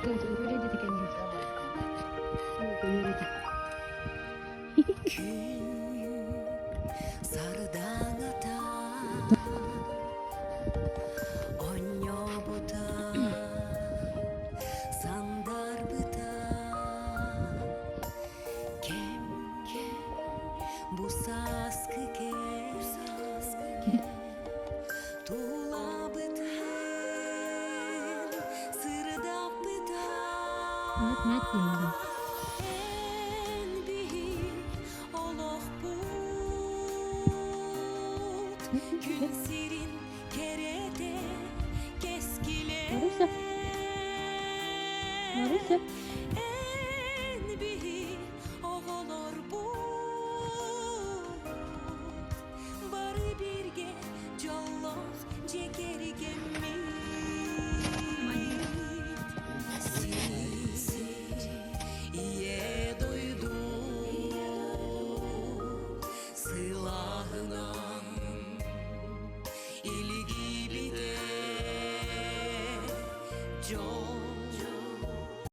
Öyle dedi kendisi. Öyle dedi. Sardanata Onyobuta Sandarbuta Kem Busaskıke Tulabıta Sırdapıta Evet, net bildim. Gün sirin kerede keskile Marisa. Marisa.